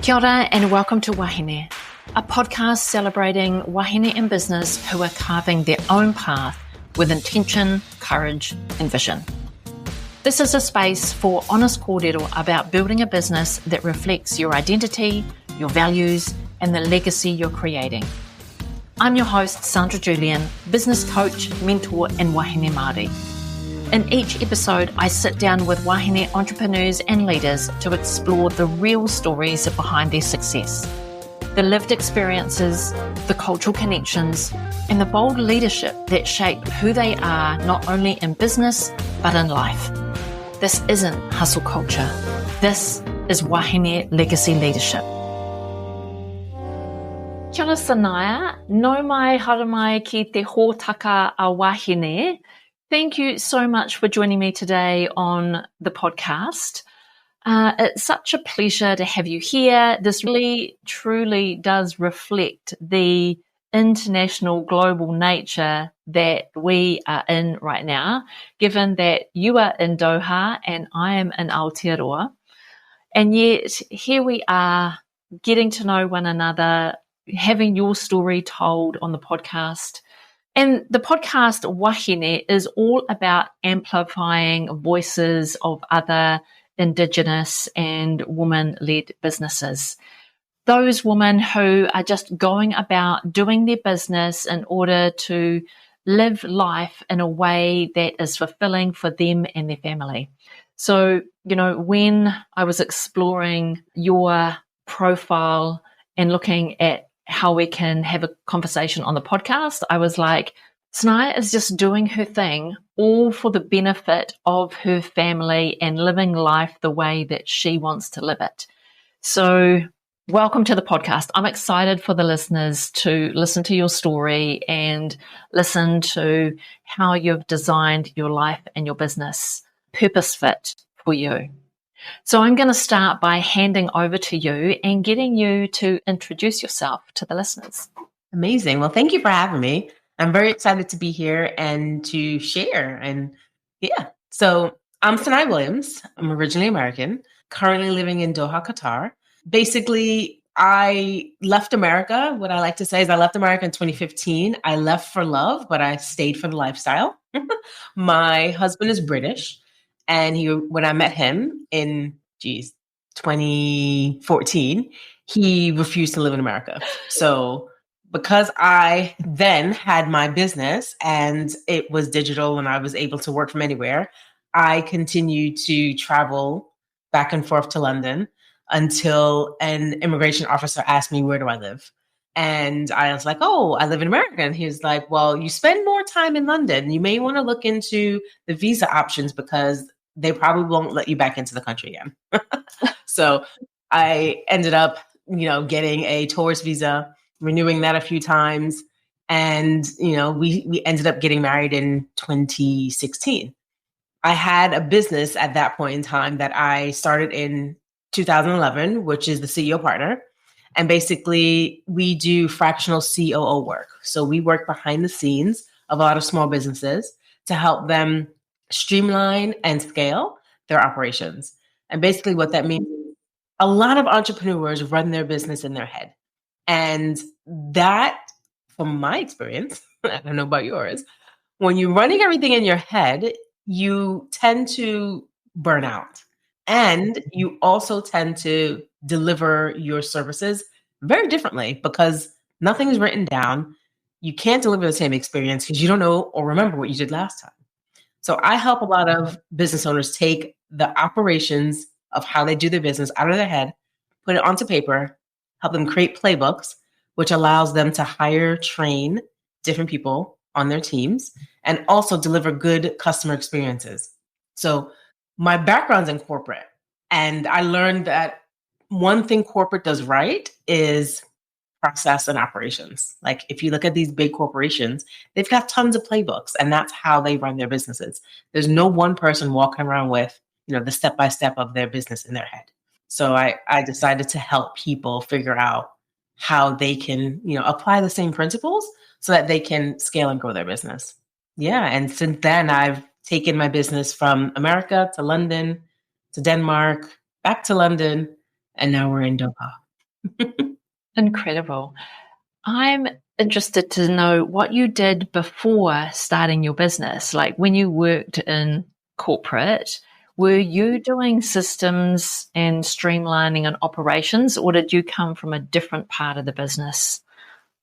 Kia ora and welcome to Wahine, a podcast celebrating wahine in business who are carving their own path with intention, courage and vision. This is a space for honest kōrero about building a business that reflects your identity, your values and the legacy you're creating. I'm your host, Sandra Julian, business coach, mentor and wahine Māori. In each episode, I sit down with wahine entrepreneurs and leaders to explore the real stories behind their success, the lived experiences, the cultural connections, and the bold leadership that shape who they are not only in business, but in life. This isn't hustle culture. This is wahine legacy leadership. Kia ora Sonaya, nau mai haramai ki te hōtaka a wahine. Thank you so much for joining me today on the podcast. It's such a pleasure to have you here. This really, truly does reflect the international, global nature that we are in right now, given that you are in Doha and I am in Aotearoa. And yet here we are getting to know one another, having your story told on the podcast. And the podcast Wahine is all about amplifying voices of other Indigenous and woman-led businesses. Those women who are just going about doing their business in order to live life in a way that is fulfilling for them and their family. So, when I was exploring your profile and looking at how we can have a conversation on the podcast, I was like, Sonaya is just doing her thing, all for the benefit of her family and living life the way that she wants to live it. So welcome to the podcast. I'm excited for the listeners to listen to your story and listen to how you've designed your life and your business purpose fit for you. So I'm going to start by handing over to you and getting you to introduce yourself to the listeners. Amazing. Well, thank you for having me. I'm very excited to be here and to share. And so I'm Sonaya Williams. I'm originally American, currently living in Doha, Qatar. Basically, I left America. What I like to say is I left America in 2015. I left for love, but I stayed for the lifestyle. My husband is British. And when I met him in 2014, he refused to live in America. So because I then had my business and it was digital and I was able to work from anywhere, I continued to travel back and forth to London until an immigration officer asked me, where do I live? And I was like, oh, I live in America. And he was like, well, you spend more time in London. You may want to look into the visa options because they probably won't let you back into the country again. So I ended up, getting a tourist visa, renewing that a few times. And, we ended up getting married in 2016. I had a business at that point in time that I started in 2011, which is the CEO partner. And basically we do fractional COO work. So we work behind the scenes of a lot of small businesses to help them streamline and scale their operations. And basically what that means is a lot of entrepreneurs run their business in their head. And that, from my experience, I don't know about yours, when you're running everything in your head, you tend to burn out. And you also tend to deliver your services very differently because nothing is written down. You can't deliver the same experience because you don't know or remember what you did last time. So I help a lot of business owners take the operations of how they do their business out of their head, put it onto paper, help them create playbooks, which allows them to hire, train different people on their teams, and also deliver good customer experiences. So my background's in corporate, and I learned that one thing corporate does right is process and operations. Like if you look at these big corporations, they've got tons of playbooks and that's how they run their businesses. There's no one person walking around with, the step-by-step of their business in their head. So I decided to help people figure out how they can, apply the same principles so that they can scale and grow their business. Yeah. And since then I've taken my business from America to London, to Denmark, back to London, and now we're in Doha. Incredible. I'm interested to know what you did before starting your business. Like when you worked in corporate, were you doing systems and streamlining and operations, or did you come from a different part of the business?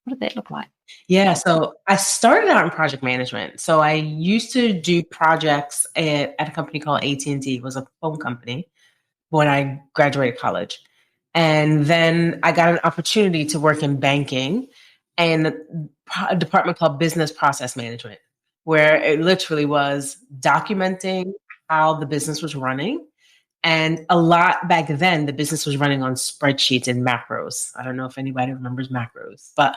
What did that look like? Yeah, so I started out in project management. So I used to do projects at a company called AT&T. It was a phone company when I graduated college. And then I got an opportunity to work in banking and a department called business process management, where it literally was documenting how the business was running. And a lot back then, the business was running on spreadsheets and macros. I don't know if anybody remembers macros, but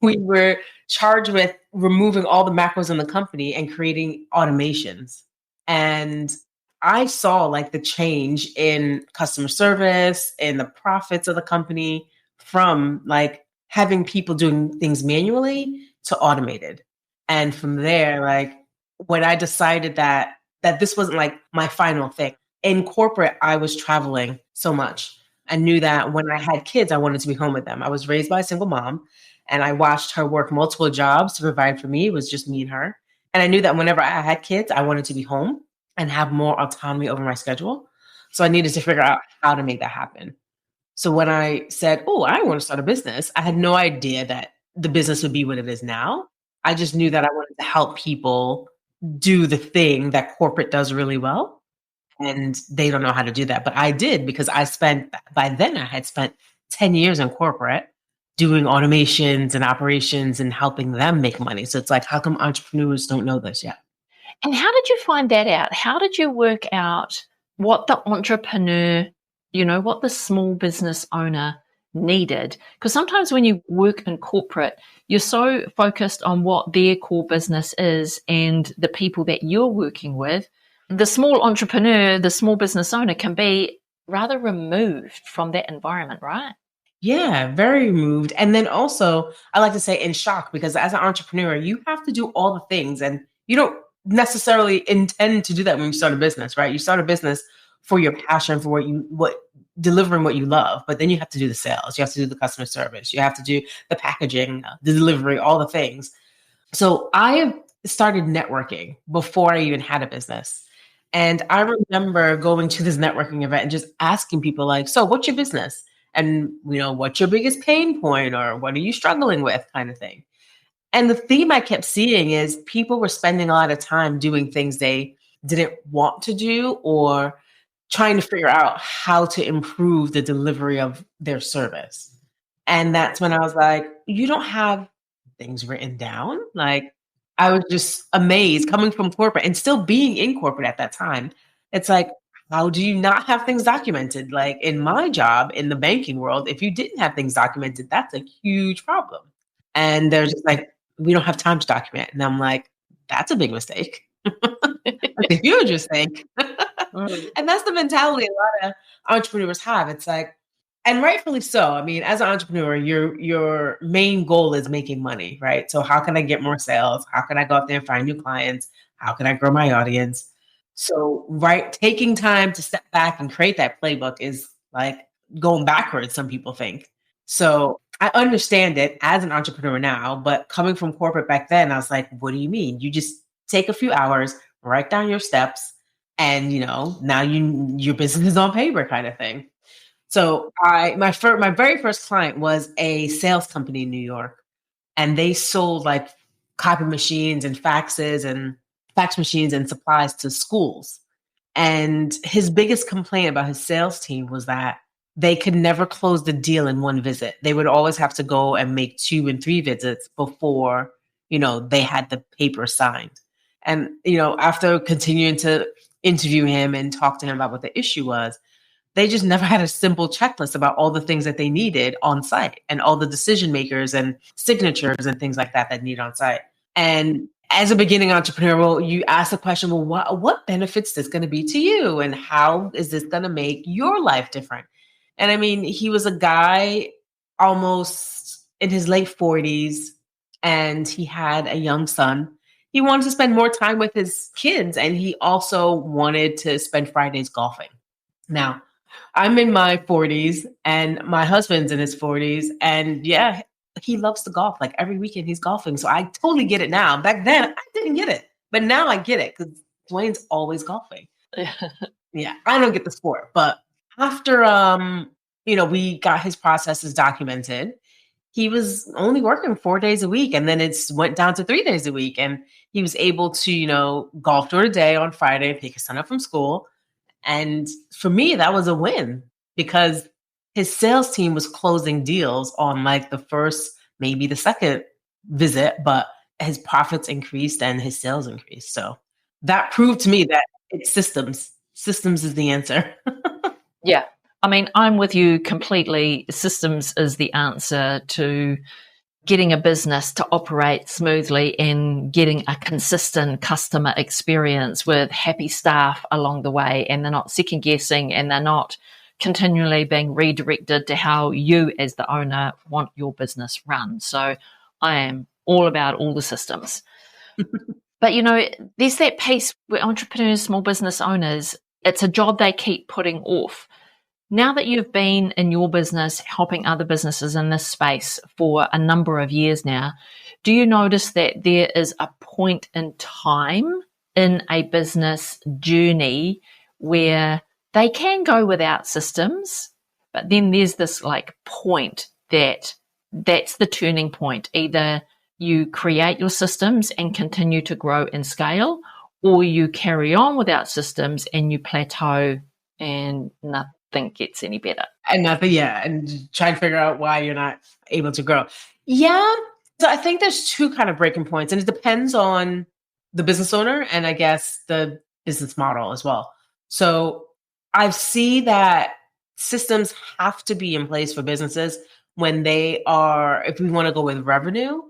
we were charged with removing all the macros in the company and creating automations. And I saw like the change in customer service and the profits of the company from like having people doing things manually to automated. And from there, like when I decided that this wasn't like my final thing. In corporate, I was traveling so much. I knew that when I had kids, I wanted to be home with them. I was raised by a single mom and I watched her work multiple jobs to provide for me. It was just me and her. And I knew that whenever I had kids, I wanted to be home and have more autonomy over my schedule. So I needed to figure out how to make that happen. So when I said, oh, I want to start a business, I had no idea that the business would be what it is now. I just knew that I wanted to help people do the thing that corporate does really well. And they don't know how to do that. But I did because by then I had spent 10 years in corporate doing automations and operations and helping them make money. So it's like, how come entrepreneurs don't know this yet? And how did you find that out? How did you work out what the entrepreneur, what the small business owner needed? Because sometimes when you work in corporate, you're so focused on what their core business is and the people that you're working with. The small entrepreneur, the small business owner can be rather removed from that environment, right? Yeah, very moved. And then also, I like to say in shock because as an entrepreneur, you have to do all the things and you don't necessarily intend to do that when you start a business, right? You start a business for your passion, for what delivering what you love, but then you have to do the sales, you have to do the customer service, you have to do the packaging, the delivery, all the things. So I started networking before I even had a business. And I remember going to this networking event and just asking people like, so what's your business? And, what's your biggest pain point or what are you struggling with kind of thing. And the theme I kept seeing is people were spending a lot of time doing things they didn't want to do or trying to figure out how to improve the delivery of their service. And that's when I was like, you don't have things written down. Like I was just amazed coming from corporate and still being in corporate at that time. It's like, how do you not have things documented? Like in my job in the banking world, if you didn't have things documented, that's a huge problem. And they're just like, we don't have time to document. And I'm like, that's a big mistake. That's a huge mistake. And that's the mentality a lot of entrepreneurs have. It's like, and rightfully so. I mean, as an entrepreneur, your main goal is making money, right? So how can I get more sales? How can I go out there and find new clients? How can I grow my audience? So, right, taking time to step back and create that playbook is like going backwards, some people think. So I understand it as an entrepreneur now, but coming from corporate back then, I was like, what do you mean? You just take a few hours, write down your steps, and now your business is on paper kind of thing. So my very first client was a sales company in New York, and they sold like copy machines and faxes and fax machines and supplies to schools. And his biggest complaint about his sales team was that they could never close the deal in one visit. They would always have to go and make 2 and 3 visits before, they had the paper signed. And, after continuing to interview him and talk to him about what the issue was, they just never had a simple checklist about all the things that they needed on site and all the decision makers and signatures and things like that need on site. And as a beginning entrepreneur, well, you ask the question, well, what benefits is this going to be to you? And how is this going to make your life different? And I mean, he was a guy almost in his late 40s and he had a young son. He wanted to spend more time with his kids and he also wanted to spend Fridays golfing. Now, I'm in my 40s and my husband's in his 40s. And yeah, he loves to golf. Like every weekend he's golfing. So I totally get it now. Back then I didn't get it, but now I get it because Dwayne's always golfing. Yeah, I don't get the sport. But after we got his processes documented, he was only working 4 days a week, and then it's went down to 3 days a week. And he was able to, golf during the day on Friday, pick his son up from school. And for me, that was a win because his sales team was closing deals on like the first, maybe the second visit, but his profits increased and his sales increased. So that proved to me that it's systems. Systems is the answer. Yeah. I mean, I'm with you completely. Systems is the answer to getting a business to operate smoothly and getting a consistent customer experience with happy staff along the way, and they're not second guessing and they're not continually being redirected to how you as the owner want your business run. So I am all about all the systems. But, there's that piece where entrepreneurs, small business owners, it's a job they keep putting off. Now that you've been in your business helping other businesses in this space for a number of years now, do you notice that there is a point in time in a business journey where they can go without systems, but then there's this like point that's the turning point? Either you create your systems and continue to grow and scale, or you carry on without systems and you plateau and nothing gets any better. And nothing, and try and figure out why you're not able to grow. Yeah. So I think there's two kind of breaking points, and it depends on the business owner and I guess the business model as well. So I see that systems have to be in place for businesses when they are, if we want to go with revenue,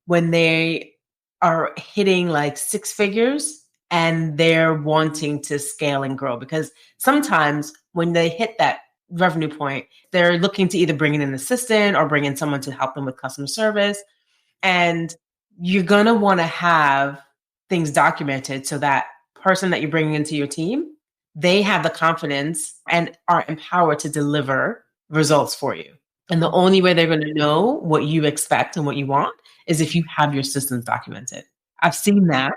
when they are hitting like six figures and they're wanting to scale and grow. Because sometimes when they hit that revenue point, they're looking to either bring in an assistant or bring in someone to help them with customer service. And you're going to want to have things documented so that person that you're bringing into your team, they have the confidence and are empowered to deliver results for you. And the only way they're going to know what you expect and what you want is if you have your systems documented. I've seen that.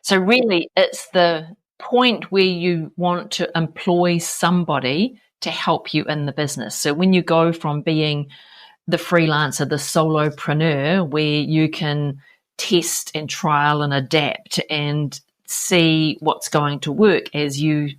So really, it's the point where you want to employ somebody to help you in the business. So when you go from being the freelancer, the solopreneur, where you can test and trial and adapt and see what's going to work as you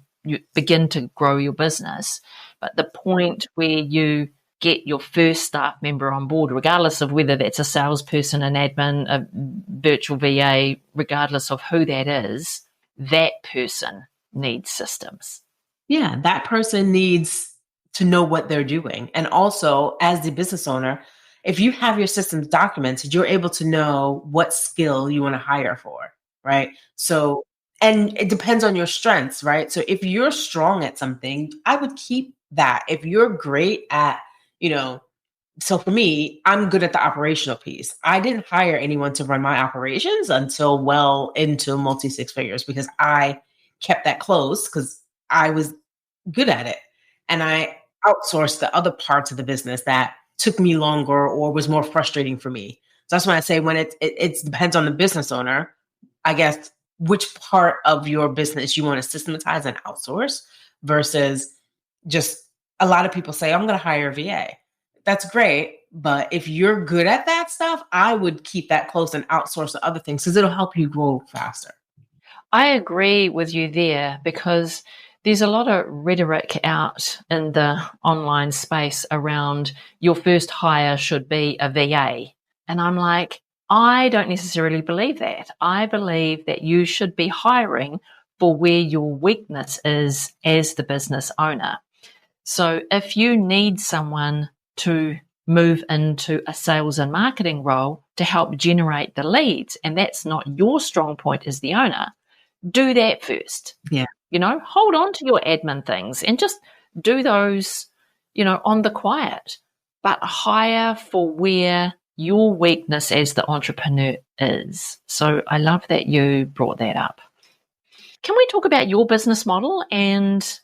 begin to grow your business. But the point where you get your first staff member on board, regardless of whether that's a salesperson, an admin, a virtual VA, regardless of who that is, that person needs systems. Yeah, that person needs to know what they're doing. And also, as the business owner, if you have your systems documented, you're able to know what skill you want to hire for, right? So, and it depends on your strengths, right? So if you're strong at something, I would keep that. If you're great at, so for me, I'm good at the operational piece. I didn't hire anyone to run my operations until well into multi six figures because I kept that close because I was good at it. And I outsourced the other parts of the business that took me longer or was more frustrating for me. So that's when I say when it depends on the business owner, I guess, which part of your business you want to systematize and outsource versus just a lot of people say, I'm going to hire a VA. That's great. But if you're good at that stuff, I would keep that close and outsource the other things because it'll help you grow faster. I agree with you there because there's a lot of rhetoric out in the online space around your first hire should be a VA. And I'm like, I don't necessarily believe that. I believe that you should be hiring for where your weakness is as the business owner. So if you need someone to move into a sales and marketing role to help generate the leads, and that's not your strong point as the owner, do that first. Yeah. Hold on to your admin things and just do those, on the quiet, but hire for where your weakness as the entrepreneur is. So I love that you brought that up. Can we talk about your business model and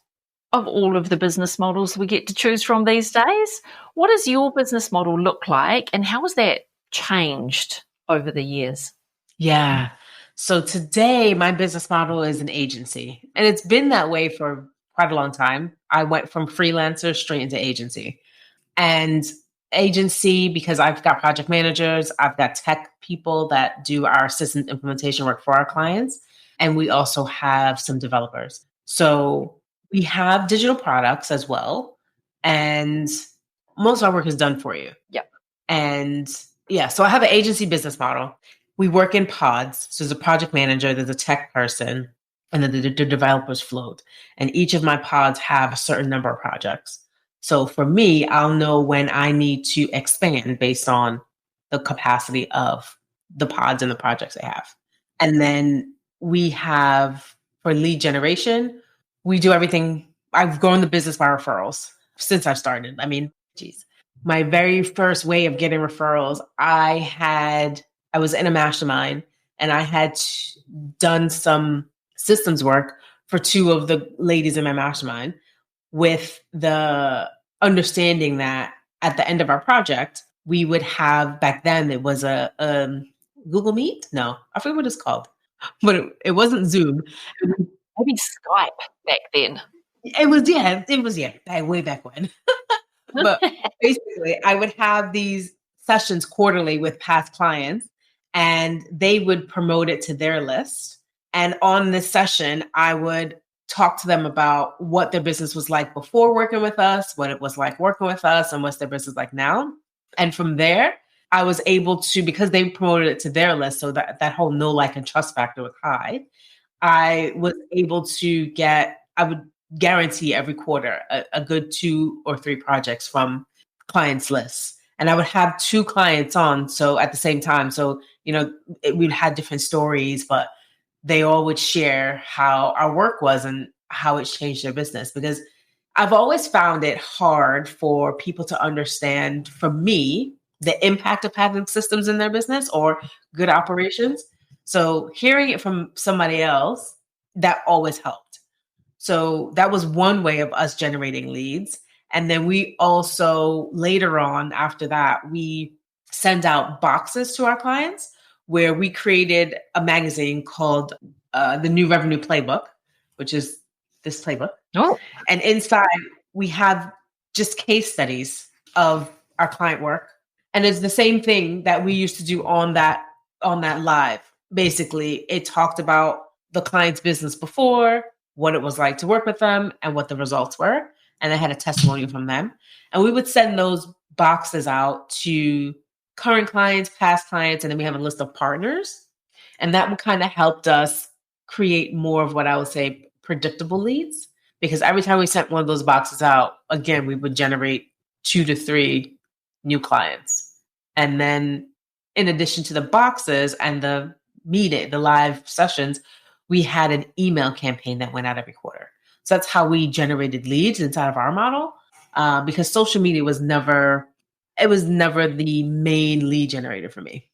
of all of the business models we get to choose from these days. What does your business model look like, and how has that changed over the years? Yeah. So today, my business model is an agency, and it's been that way for quite a long time. I went from freelancer straight into agency. And agency, because I've got project managers, I've got tech people that do our system implementation work for our clients, and we also have some developers. So we have digital products as well, and most of our work is done for you. Yep. And yeah, so I have an agency business model. We work in pods. So there's a project manager, there's a tech person, and then the developers float. And each of my pods have a certain number of projects. So for me, I'll know when I need to expand based on the capacity of the pods and the projects I have. And then we have, for lead generation, we do everything. I've grown the business by referrals since I've started. I mean, geez, my very first way of getting referrals, I was in a mastermind, and I had done some systems work for two of the ladies in my mastermind, with the understanding that at the end of our project, we would have, back then it was a Google Meet. No, I forget what it's called, but it wasn't Zoom. Maybe Skype back then. It was way back when. But basically, I would have these sessions quarterly with past clients, and they would promote it to their list. And on this session, I would talk to them about what their business was like before working with us, what it was like working with us, and what's their business like now. And from there, I was able to, because they promoted it to their list, so that whole know, like, and trust factor was high, I was able to I would guarantee every quarter a good 2 or 3 projects from clients' lists. And I would have 2 clients on, so at the same time. So, we'd had different stories, but they all would share how our work was and how it's changed their business. Because I've always found it hard for people to understand, from me, the impact of having systems in their business or good operations. So hearing it from somebody else, that always helped. So that was one way of us generating leads. And then we also, later on after that, we send out boxes to our clients, where we created a magazine called The New Revenue Playbook, which is this playbook. Oh. And inside, we have just case studies of our client work. And it's the same thing that we used to do on that live. Basically, it talked about the client's business before, what it was like to work with them, and what the results were. And I had a testimonial from them. And we would send those boxes out to current clients, past clients, and then we have a list of partners. And that kind of helped us create more of what I would say predictable leads, because every time we sent one of those boxes out, again, we would generate 2 to 3 new clients. And then in addition to the boxes and the meeting, the live sessions, we had an email campaign that went out every quarter. So that's how we generated leads inside of our model, because social media was never the main lead generator for me.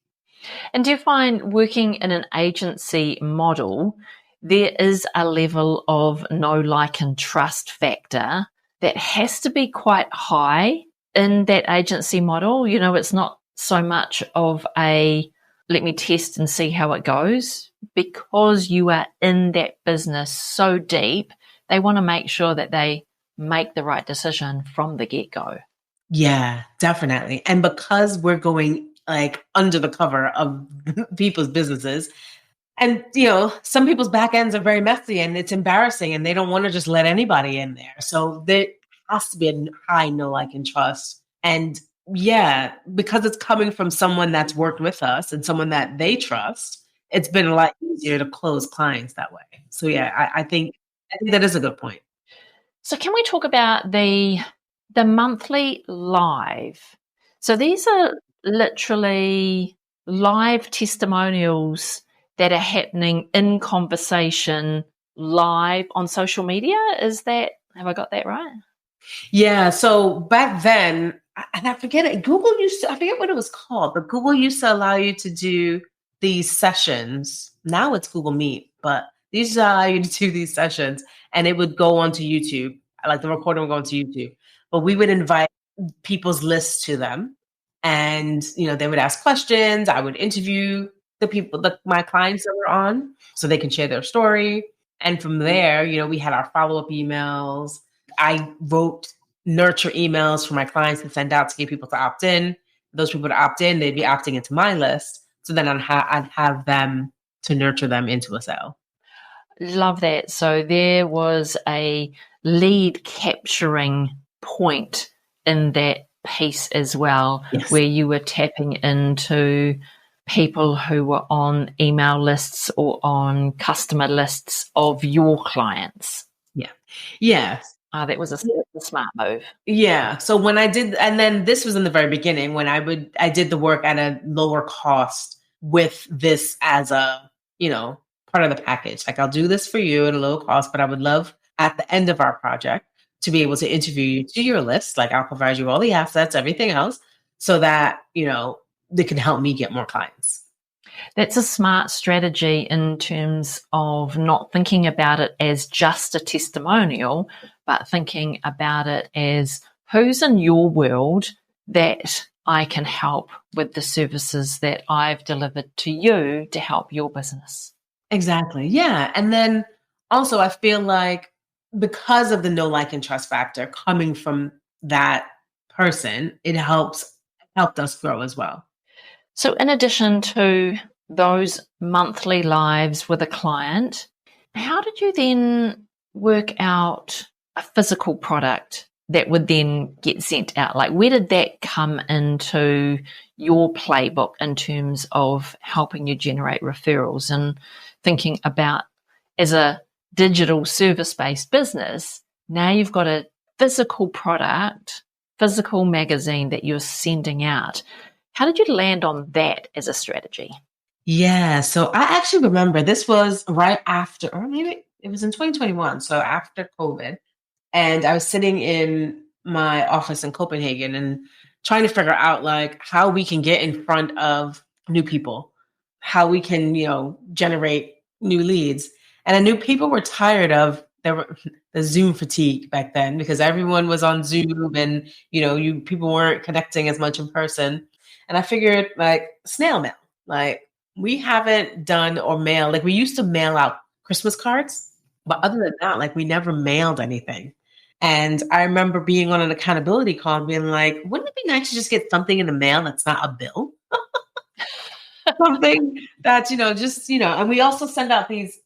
And do you find, working in an agency model, there is a level of know, like, and trust factor that has to be quite high in that agency model? It's not so much of a let me test and see how it goes, because you are in that business so deep. They want to make sure that they make the right decision from the get-go. Yeah, definitely. And because we're going like under the cover of people's businesses, and some people's back ends are very messy and it's embarrassing, and they don't want to just let anybody in there. So there has to be a high know, like, and trust. And yeah, because it's coming from someone that's worked with us and someone that they trust, it's been a lot easier to close clients that way. So yeah, I think that is a good point. So can we talk about the monthly live? So these are literally live testimonials that are happening in conversation live on social media. Have I got that right? Yeah. So back then, and I forget it, I forget what it was called, but Google used to allow you to do these sessions. Now it's Google Meet, but these allow you to do these sessions, and it would go onto YouTube. Like the recording will go to YouTube. But we would invite people's lists to them. And, they would ask questions. I would interview the people, my clients that were on, so they can share their story. And from there, we had our follow-up emails. I wrote nurture emails for my clients to send out to get people to opt in. Those people to opt in, they'd be opting into my list. So then I'd have them to nurture them into a sale. Love that. So there was a lead capturing point in that piece as well, yes, where you were tapping into people who were on email lists or on customer lists of your clients. Yeah. That was a smart move. Yeah. So when I did, and then this was in the very beginning when I did the work at a lower cost with this as a, part of the package. Like, I'll do this for you at a low cost, but I would love at the end of our project to be able to interview you to your list. Like, I'll provide you all the assets, everything else, so that, they can help me get more clients. That's a smart strategy in terms of not thinking about it as just a testimonial, but thinking about it as who's in your world that I can help with the services that I've delivered to you to help your business. Exactly. Yeah. And then also I feel like because of the know, like, and trust factor coming from that person, it helped us grow as well. So in addition to those monthly lives with a client, how did you then work out a physical product that would then get sent out? Like, where did that come into your playbook in terms of helping you generate referrals and thinking about, as a digital service-based business, now you've got a physical product, physical magazine that you're sending out. How did you land on that as a strategy? Yeah. So I actually remember this was right after, or maybe it was in 2021. So after COVID. And I was sitting in my office in Copenhagen and trying to figure out, like, how we can get in front of new people, how we can, generate new leads. And I knew people were tired of the Zoom fatigue back then, because everyone was on Zoom and, people weren't connecting as much in person. And I figured, like, snail mail, like, we haven't done or mailed, like, we used to mail out Christmas cards, but other than that, like, we never mailed anything. And I remember being on an accountability call and being like, wouldn't it be nice to just get something in the mail that's not a bill? Something that's, and we also send out these,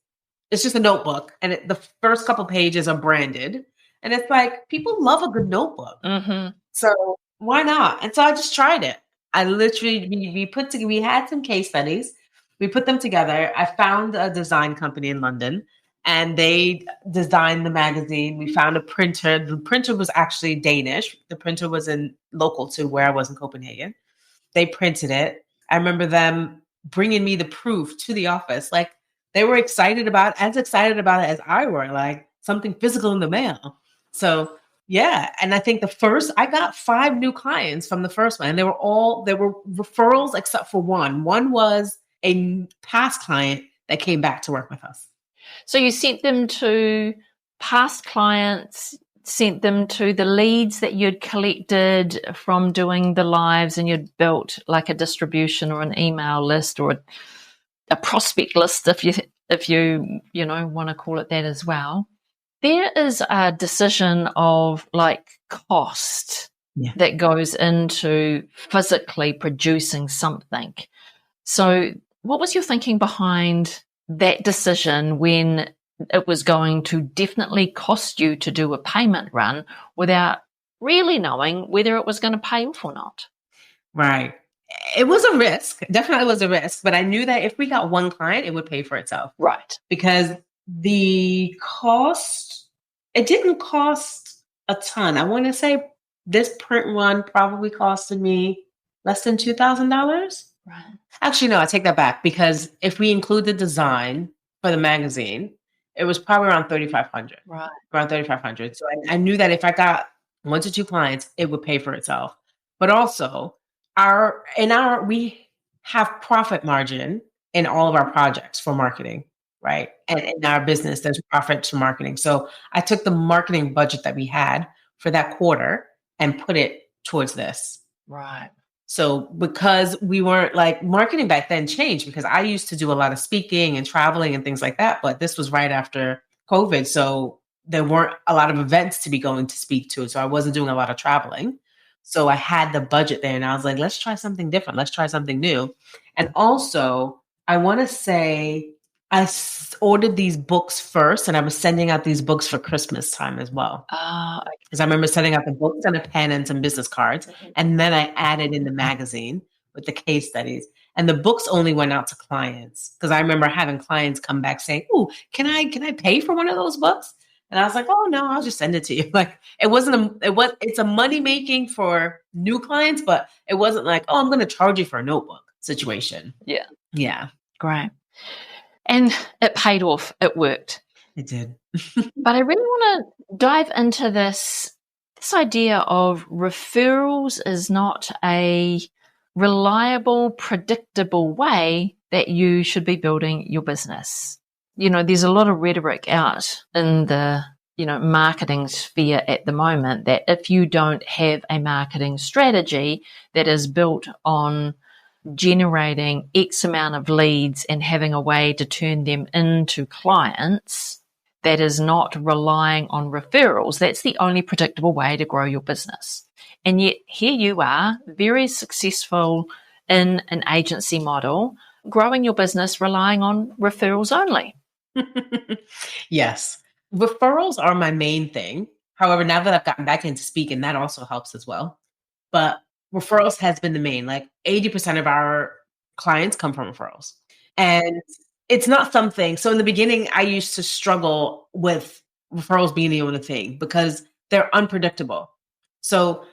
it's just a notebook, and the first couple pages are branded. And it's like, people love a good notebook. Mm-hmm. So why not? And so I just tried it. I literally, we had some case studies. We put them together. I found a design company in London, and they designed the magazine. We found a printer. The printer was actually Danish. The printer was local to where I was in Copenhagen. They printed it. I remember them bringing me the proof to the office. Like, they were as excited about it as I were, like, something physical in the mail. So yeah. And I think I got 5 new clients from the first one, and they were referrals except for one. One was a past client that came back to work with us. So you sent them to past clients, sent them to the leads that you'd collected from doing the lives, and you'd built like a distribution or an email list or a prospect list, if you want to call it that as well. There is a decision of, like, cost that goes into physically producing something. So what was your thinking behind that decision when it was going to definitely cost you to do a payment run without really knowing whether it was going to pay off or not? Right. It was a risk. Definitely was a risk. But I knew that if we got one client, it would pay for itself. Right. Because the cost, it didn't cost a ton. I want to say this print run probably costed me less than $2,000. Right. Actually, no, I take that back, because if we include the design for the magazine, it was probably around $3,500. Right. Around $3,500. So I knew that if I got 1 to 2 clients, it would pay for itself. But also, we have profit margin in all of our projects for marketing. right? And in our business, there's profit to marketing. So I took the marketing budget that we had for that quarter and put it towards this. Right. So because we weren't like marketing back then changed because I used to do a lot of speaking and traveling and things like that. But this was right after COVID. So there weren't a lot of events to be going to speak to. So I wasn't doing a lot of traveling. So I had the budget there and I was like, let's try something different. Let's try something new. And also, I want to say ordered these books first and I was sending out these books for Christmas time as well. Okay. Because I remember sending out the books and a pen and some business cards. And then I added in the magazine with the case studies. And the books only went out to clients. Because I remember having clients come back saying, "Oh, can I pay for one of those books?" And I was like, "Oh no, I'll just send it to you." Like it's a money making for new clients, but it wasn't like, "Oh, I'm going to charge you for a notebook" situation. Yeah. Yeah. Great. And it paid off. It worked. It did. But I really want to dive into this idea of referrals is not a reliable, predictable way that you should be building your business. You know, there's a lot of rhetoric out in the, marketing sphere at the moment that if you don't have a marketing strategy that is built on generating X amount of leads and having a way to turn them into clients that is not relying on referrals, that's the only predictable way to grow your business. And yet here you are, very successful in an agency model, growing your business relying on referrals only. Yes. Referrals are my main thing. However, now that I've gotten back into speaking, that also helps as well. But referrals has been the main, like 80% of our clients come from referrals. And it's not something, so in the beginning, I used to struggle with referrals being the only thing because they're unpredictable. So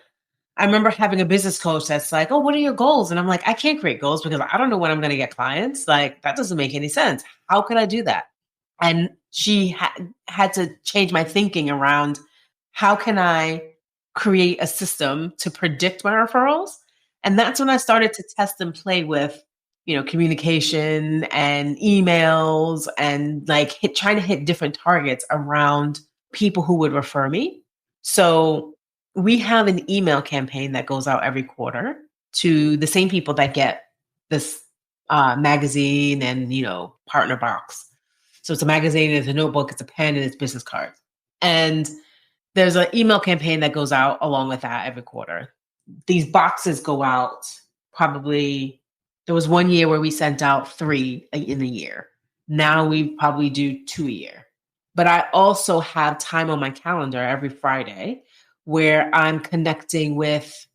I remember having a business coach that's like, "Oh, what are your goals?" And I'm like, "I can't create goals because I don't know when I'm going to get clients. Like, that doesn't make any sense. How could I do that?" And she had to change my thinking around how can I create a system to predict my referrals. And that's when I started to test and play with, communication and emails and like trying to hit different targets around people who would refer me. So we have an email campaign that goes out every quarter to the same people that get this magazine and, partner box. So it's a magazine, it's a notebook, it's a pen, and it's business cards. And there's an email campaign that goes out along with that every quarter. These boxes go out probably, there was one year where we sent out 3 in a year. Now we probably do 2 a year. But I also have time on my calendar every Friday where I'm connecting with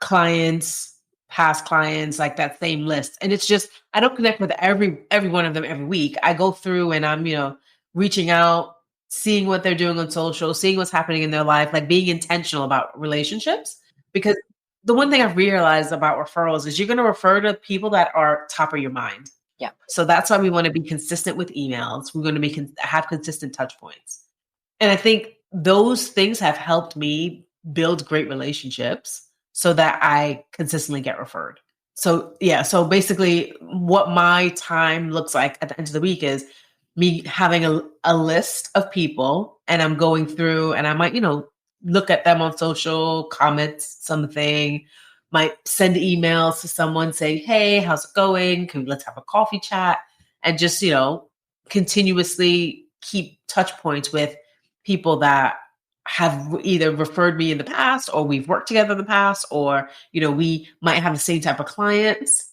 clients, past clients, like that same list. And it's just, I don't connect with every one of them every week. I go through and I'm, reaching out, seeing what they're doing on social, seeing what's happening in their life, like being intentional about relationships. Because the one thing I've realized about referrals is you're going to refer to people that are top of your mind. Yeah. So that's why we want to be consistent with emails. We're going to have consistent touch points. And I think those things have helped me build great relationships so that I consistently get referred. So yeah, so basically what my time looks like at the end of the week is me having a list of people and I'm going through and I might, look at them on social, comments something, might send emails to someone saying, "Hey, how's it going? Let's have a coffee chat," and just, continuously keep touch points with people that have either referred me in the past or we've worked together in the past, or, we might have the same type of clients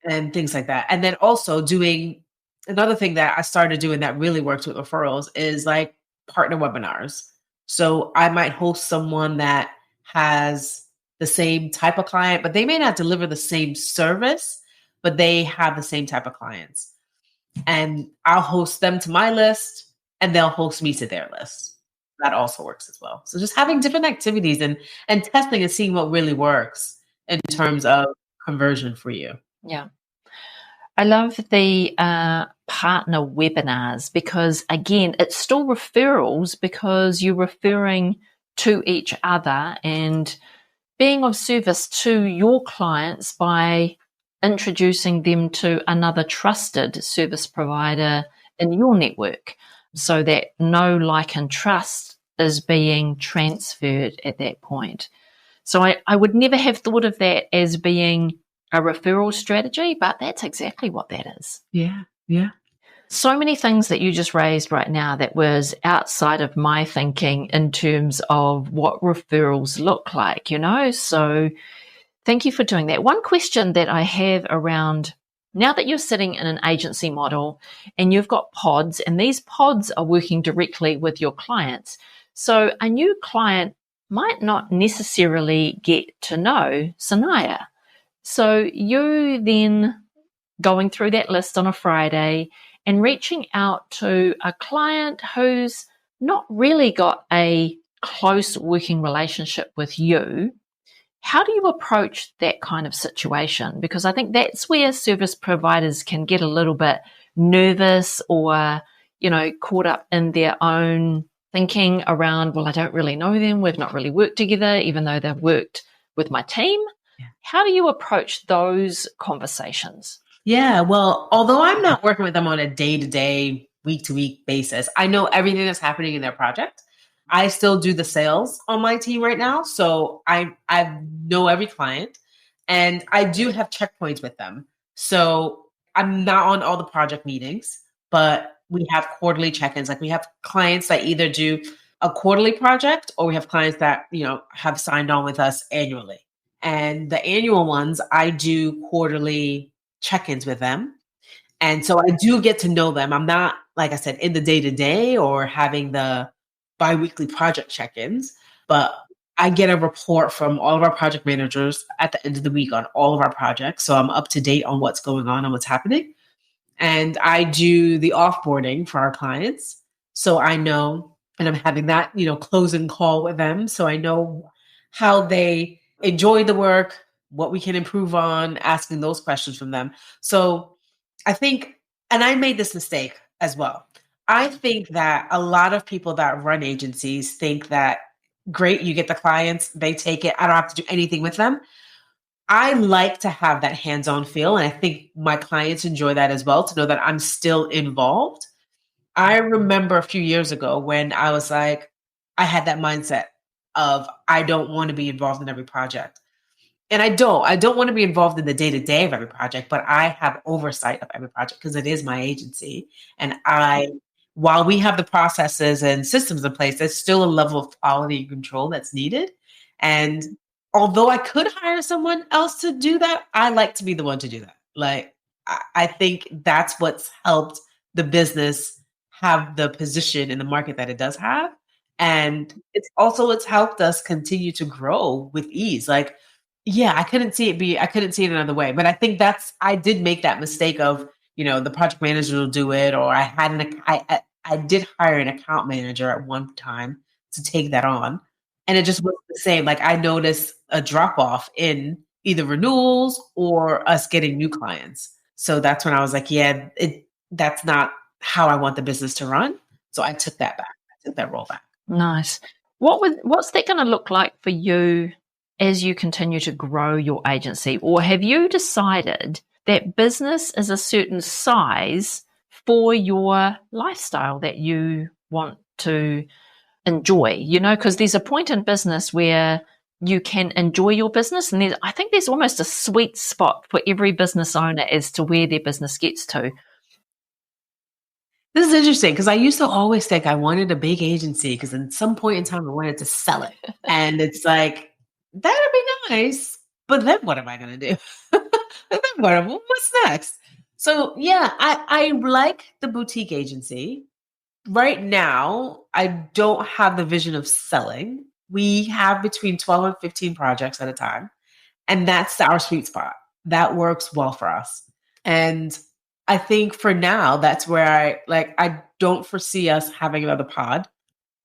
and things like that. And then also doing another thing that I started doing that really works with referrals is like partner webinars. So I might host someone that has the same type of client, but they may not deliver the same service, but they have the same type of clients. And I'll host them to my list and they'll host me to their list. That also works as well. So just having different activities and testing and seeing what really works in terms of conversion for you. Yeah. I love the partner webinars because, again, it's still referrals because you're referring to each other and being of service to your clients by introducing them to another trusted service provider in your network so that no like and trust is being transferred at that point. So I would never have thought of that as being a referral strategy, but that's exactly what that is. Yeah. Yeah. So many things that you just raised right now that was outside of my thinking in terms of what referrals look like, So thank you for doing that. One question that I have around now that you're sitting in an agency model and you've got pods, and these pods are working directly with your clients. So a new client might not necessarily get to know Sonaya. So you then going through that list on a Friday and reaching out to a client who's not really got a close working relationship with you. How do you approach that kind of situation? Because I think that's where service providers can get a little bit nervous or, caught up in their own thinking around, well, I don't really know them. We've not really worked together, even though they've worked with my team. Yeah. How do you approach those conversations? Yeah, well, although I'm not working with them on a day-to-day, week-to-week basis, I know everything that's happening in their project. I still do the sales on my team right now. So I know every client and I do have checkpoints with them. So I'm not on all the project meetings, but we have quarterly check-ins. Like we have clients that either do a quarterly project or we have clients that, have signed on with us annually. And the annual ones, I do quarterly check-ins with them. And so I do get to know them. I'm not, like I said, in the day-to-day or having the biweekly project check-ins, but I get a report from all of our project managers at the end of the week on all of our projects. So I'm up to date on what's going on and what's happening. And I do the offboarding for our clients. So I know, and I'm having that, closing call with them. So I know how they enjoy the work, what we can improve on, asking those questions from them. So I think, and I made this mistake as well. I think that a lot of people that run agencies think that, great, you get the clients, they take it, I don't have to do anything with them. I like to have that hands-on feel. And I think my clients enjoy that as well, to know that I'm still involved. I remember a few years ago when I was like, I had that mindset of, I don't want to be involved in every project. And I don't want to be involved in the day-to-day of every project, but I have oversight of every project because it is my agency. And while we have the processes and systems in place, there's still a level of quality and control that's needed. And although I could hire someone else to do that, I like to be the one to do that. Like, I think that's what's helped the business have the position in the market that it does have. And it's helped us continue to grow with ease. Like, yeah, I couldn't see it another way. But I think I did make that mistake of, the project manager will do it, or I did hire an account manager at one time to take that on. And it just wasn't the same. Like I noticed a drop off in either renewals or us getting new clients. So that's when I was like, yeah, that's not how I want the business to run. So I took that back. I took that role back. Nice. What's that going to look like for you as you continue to grow your agency? Or have you decided that business is a certain size for your lifestyle that you want to enjoy? Because there's a point in business where you can enjoy your business, and I think there's almost a sweet spot for every business owner as to where their business gets to. This is interesting because I used to always think I wanted a big agency because at some point in time I wanted to sell it. And it's like, that'd be nice, but then what am I going to do? What's next? So yeah, I like the boutique agency. Right now, I don't have the vision of selling. We have between 12 and 15 projects at a time. And that's our sweet spot. That works well for us. And I think for now, that's where I don't foresee us having another pod.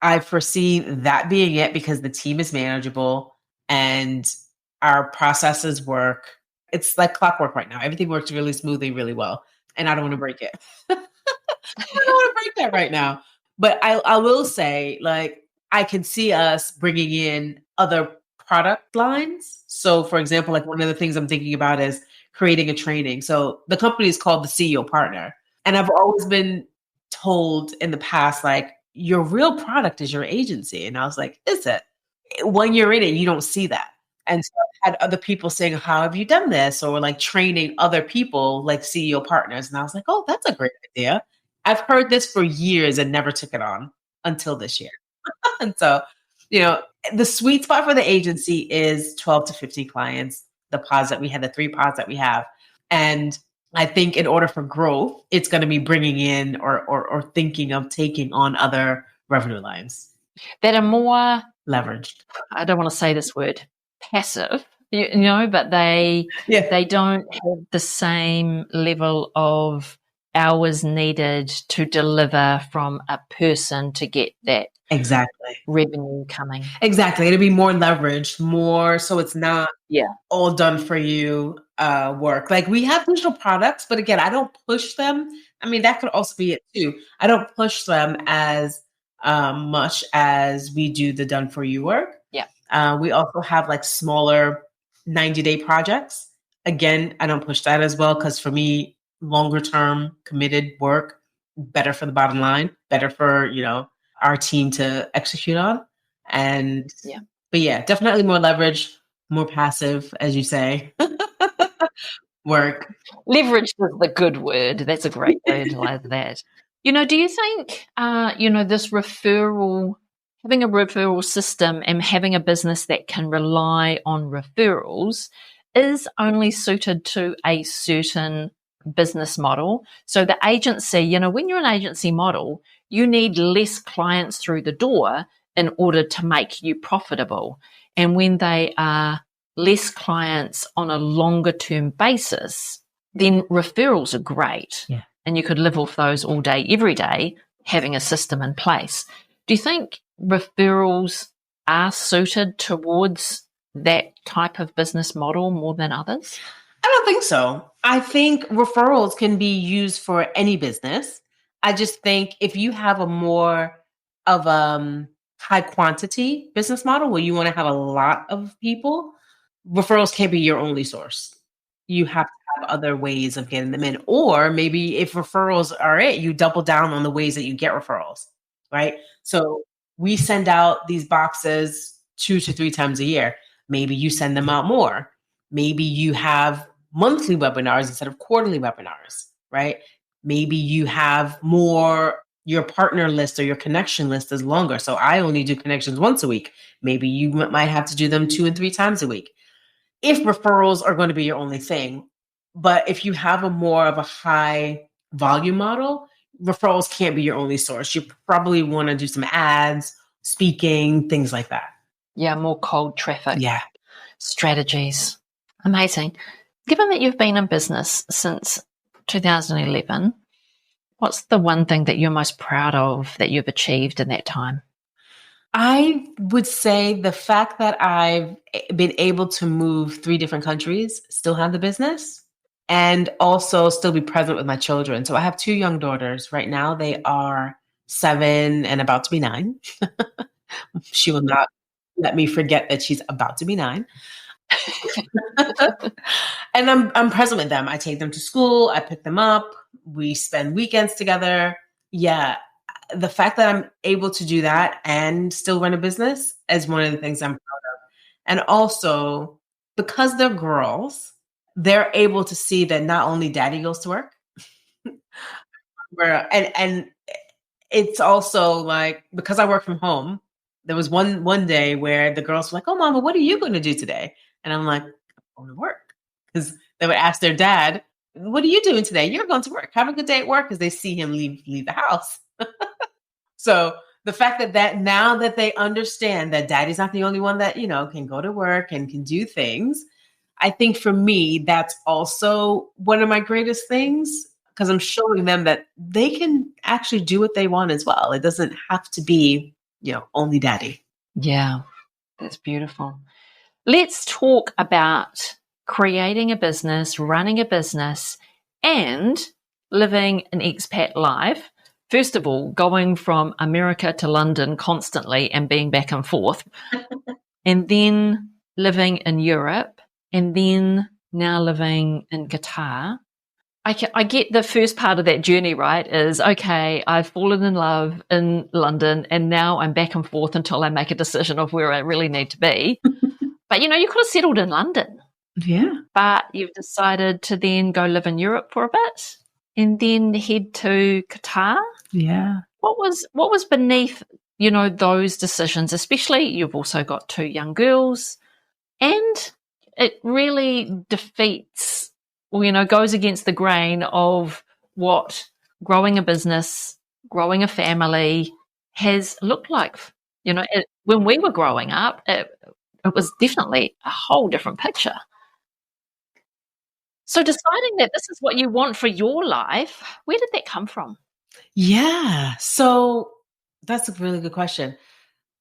I foresee that being it because the team is manageable and our processes work. It's like clockwork right now. Everything works really smoothly, really well. And I don't want to break it. I don't want to break that right now. But I will say, I can see us bringing in other product lines. So for example, one of the things I'm thinking about is creating a training. So the company is called the CEO Partner. And I've always been told in the past, like, your real product is your agency. And I was like, is it? When you're in it, you don't see that. And so I had other people saying, how have you done this? Or like training other people, like CEO partners. And I was like, oh, that's a great idea. I've heard this for years and never took it on until this year. And so, the sweet spot for the agency is 12 to 50 clients, the pods that we have, the 3 pods that we have. And I think in order for growth, it's going to be bringing in or thinking of taking on other revenue lines that are more leveraged. I don't want to say this word, passive, but they don't have the same level of hours needed to deliver from a person to get that exactly revenue coming. Exactly. It'll be more leveraged, more so it's not all done for you work. Like we have digital products, but again, I don't push them. I mean, that could also be it too. I don't push them as much as we do the done for you work. Yeah. We also have like smaller 90-day projects. Again, I don't push that as well because for me, longer term committed work, better for the bottom line, better for, our team to execute on. And but definitely more leverage, more passive, as you say, work. Leverage is the good word. That's a great word. I like that. Do you think, this having a referral system and having a business that can rely on referrals is only suited to a certain business model? So the agency, when you're an agency model, you need less clients through the door in order to make you profitable. And when they are less clients on a longer term basis, then referrals are great. Yeah. And you could live off those all day, every day, having a system in place. Do you think referrals are suited towards that type of business model more than others? I don't think so. I think referrals can be used for any business. I just think if you have a more of high quantity business model where you want to have a lot of people, referrals can't be your only source. You have to have other ways of getting them in. Or maybe if referrals are it, you double down on the ways that you get referrals, right? So we send out these boxes 2 to 3 times a year. Maybe you send them out more. Maybe you have monthly webinars instead of quarterly webinars, right? Maybe you have more, your partner list or your connection list is longer. So I only do connections once a week. Maybe you might have to do them 2 and 3 times a week. If referrals are going to be your only thing, but if you have a more of a high volume model, referrals can't be your only source. You probably want to do some ads, speaking, things like that. Yeah, more cold traffic. Yeah. Strategies. Amazing. Given that you've been in business since 2011, what's the one thing that you're most proud of that you've achieved in that time? I would say the fact that I've been able to move 3 different countries, still have the business, and also still be present with my children. So I have 2 young daughters. Right now they are 7 and about to be 9. She will not let me forget that she's about to be 9. And I'm present with them. I take them to school, I pick them up, we spend weekends together. Yeah. The fact that I'm able to do that and still run a business is one of the things I'm proud of. And also, because they're girls, they're able to see that not only daddy goes to work, and it's also like, because I work from home, there was one day where the girls were like, "Oh, Mama, what are you going to do today?" And I'm like, "I'm going to work." Because they would ask their dad, "What are you doing today?" "You're going to work. Have a good day at work," because they see him leave the house. So the fact that now that they understand that daddy's not the only one that, can go to work and can do things, I think for me, that's also one of my greatest things, because I'm showing them that they can actually do what they want as well. It doesn't have to be, only daddy. Yeah, that's beautiful. Let's talk about creating a business, running a business, and living an expat life. First of all, going from America to London constantly and being back and forth, and then living in Europe, and then now living in Qatar. I get the first part of that journey, right? Is okay, I've fallen in love in London and now I'm back and forth until I make a decision of where I really need to be. But you could have settled in London. Yeah. But you've decided to then go live in Europe for a bit and then head to Qatar. Yeah. What was beneath, those decisions, especially you've also got 2 young girls, and it really defeats, goes against the grain of what growing a business, growing a family has looked like. When we were growing up, it was definitely a whole different picture. So deciding that this is what you want for your life, where did that come from? Yeah. So that's a really good question.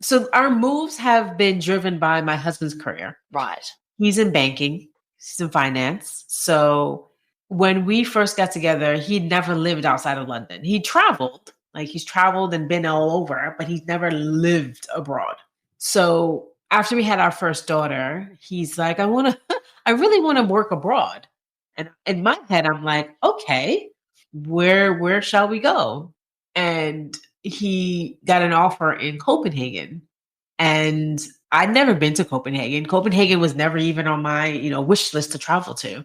So our moves have been driven by my husband's career. Right. He's in banking, he's in finance. So when we first got together, he'd never lived outside of London. He traveled, he's traveled and been all over, but he's never lived abroad. So after we had our first daughter, he's like, I really want to work abroad. And in my head, I'm like, okay, where shall we go? And he got an offer in Copenhagen. And I'd never been to Copenhagen. Copenhagen was never even on my, wish list to travel to.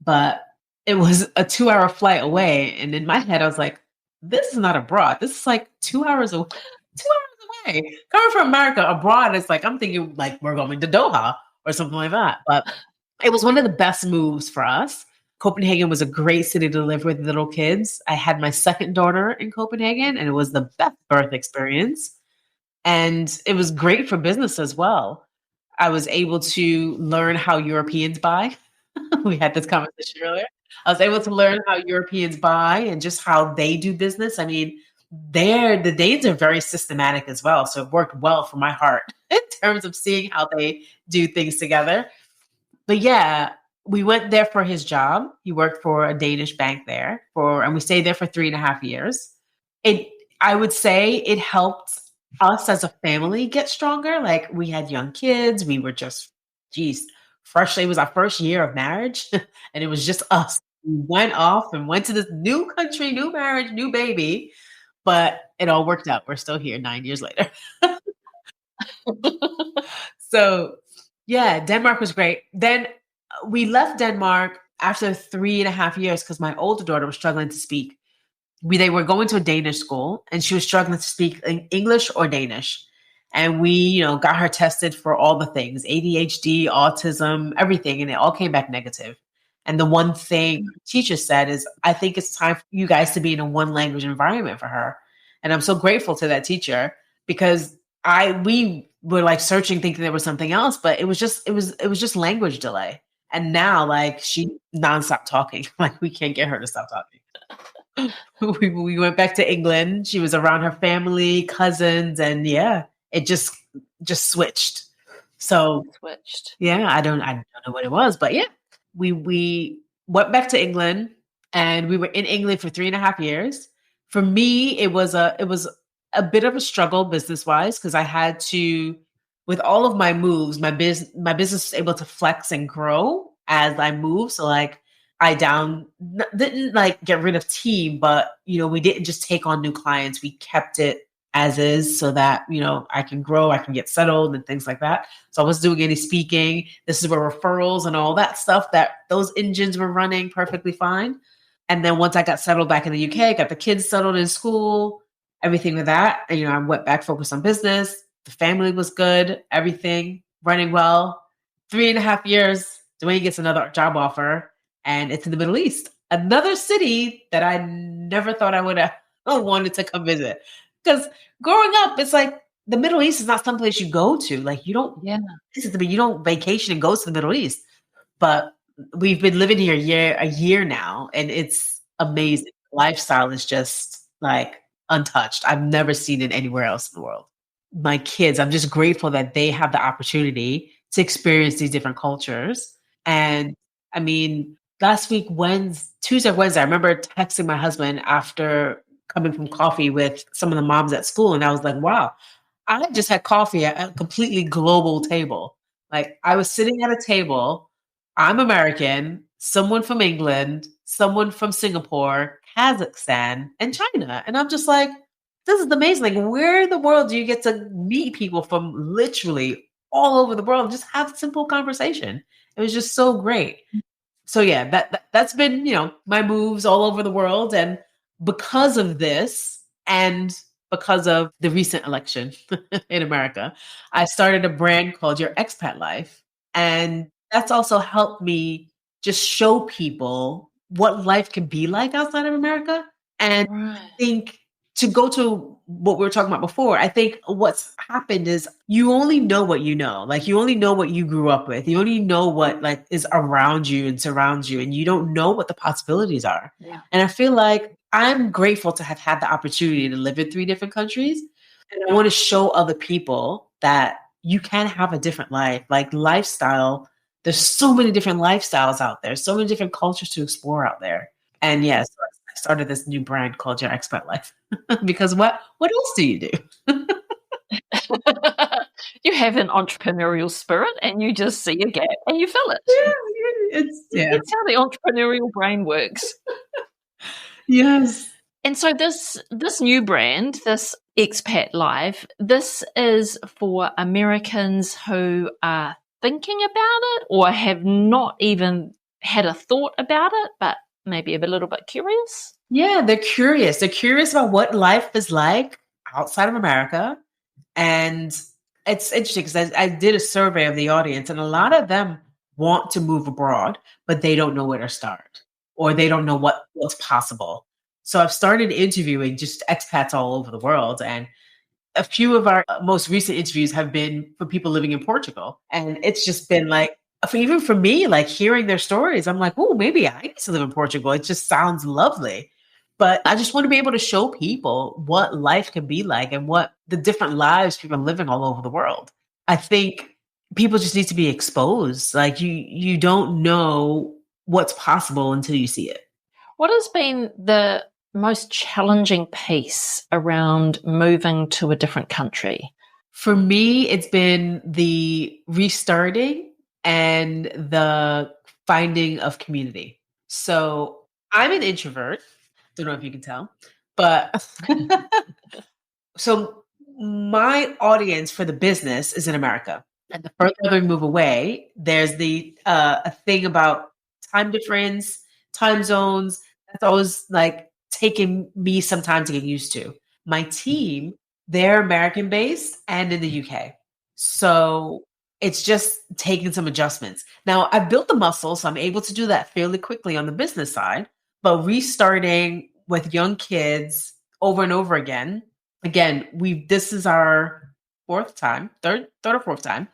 But it was a 2-hour flight away. And in my head, I was like, this is not abroad. This is like 2 hours away. 2 hours away. Coming from America, abroad, it's like, I'm thinking like we're going to Doha or something like that. But it was one of the best moves for us. Copenhagen was a great city to live with little kids. I had my second daughter in Copenhagen, and it was the best birth experience. And it was great for business as well. I was able to learn how Europeans buy. We had this conversation earlier. I was able to learn how Europeans buy and just how they do business. I mean, the Danes are very systematic as well. So it worked well for my heart in terms of seeing how they do things together. But yeah, we went there for his job. He worked for a Danish bank there and we stayed there for 3.5 years. I would say it helped us as a family get stronger. Like we had young kids. We were just, freshly, it was our first year of marriage and it was just us. We went off and went to this new country, new marriage, new baby, but it all worked out. We're still here 9 years later. So yeah, Denmark was great. Then we left Denmark after 3.5 years because my older daughter was struggling to speak. They were going to a Danish school and she was struggling to speak English or Danish. And we, got her tested for all the things, ADHD, autism, everything. And it all came back negative. And the one thing the teacher said is, I think it's time for you guys to be in a one language environment for her. And I'm so grateful to that teacher because we were like searching, thinking there was something else, but it was just language delay. And now she nonstop talking, we can't get her to stop talking. We went back to England. She was around her family, cousins, and yeah, it just switched. So yeah, I don't know what it was, but yeah, we went back to England and we were in England for 3.5 years. For me, it was a bit of a struggle business-wise because I had to, with all of my moves, my business was able to flex and grow as I moved. So I didn't get rid of team, but we didn't just take on new clients. We kept it as is so that, I can grow, I can get settled and things like that. So I wasn't doing any speaking. This is where referrals and all that stuff, that those engines were running perfectly fine. And then once I got settled back in the UK, got the kids settled in school, everything with that. And, I went back focused on business. The family was good, everything running well. 3.5 years, Dwayne gets another job offer. And it's in the Middle East, another city that I never thought I would have wanted to come visit. Because growing up, it's like the Middle East is not someplace you go to. You don't, you don't vacation and go to the Middle East. But we've been living here a year now, and it's amazing. Lifestyle is just untouched. I've never seen it anywhere else in the world. My kids, I'm just grateful that they have the opportunity to experience these different cultures. And I mean, last week, Tuesday or Wednesday, I remember texting my husband after coming from coffee with some of the moms at school. And I was like, wow, I just had coffee at a completely global table. I was sitting at a table. I'm American, someone from England, someone from Singapore, Kazakhstan, and China. And I'm just like, this is amazing. Like, where in the world do you get to meet people from literally all over the world and just have simple conversation? It was just so great. So yeah, that's been, my moves all over the world. And because of this, and because of the recent election in America, I started a brand called Your Expat Life. And that's also helped me just show people what life can be like outside of America. And I think, to go to what we were talking about before, I think what's happened is you only know what you know. Like, you only know what you grew up with. You only know what is around you and surrounds you, and you don't know what the possibilities are. Yeah. And I feel like I'm grateful to have had the opportunity to live in 3 different countries. And I want to show other people that you can have a different life, like lifestyle. There's so many different lifestyles out there, so many different cultures to explore out there. And yes, I started this new brand called Your Expat Life because what else do you do? You have an entrepreneurial spirit, and you just see a gap and you fill it. It's how the entrepreneurial brain works. Yes. And so this new brand, this Expat Life, this is for Americans who are thinking about it or have not even had a thought about it, but maybe a little bit curious. Yeah, they're curious. They're curious about what life is like outside of America. And it's interesting because I did a survey of the audience, and a lot of them want to move abroad, but they don't know where to start, or they don't know what's possible. So I've started interviewing just expats all over the world. And a few of our most recent interviews have been for people living in Portugal. And it's just been like, even for me, like hearing their stories, I'm like, oh, maybe I need to live in Portugal. It just sounds lovely. But I just want to be able to show people what life can be like and what the different lives people are living all over the world. I think people just need to be exposed. Like, you don't know what's possible until you see it. What has been the most challenging piece around moving to a different country? For me, it's been the restarting and the finding of community. So I'm an introvert. Don't know if you can tell, but so my audience for the business is in America. And the further we move away, there's the a thing about time difference, time zones. That's always like taking me some time to get used to. My team, they're American based and in the UK. So it's just taking some adjustments. Now, I've built the muscle, so I'm able to do that fairly quickly on the business side. But restarting with young kids over and over again, this is our third or fourth time.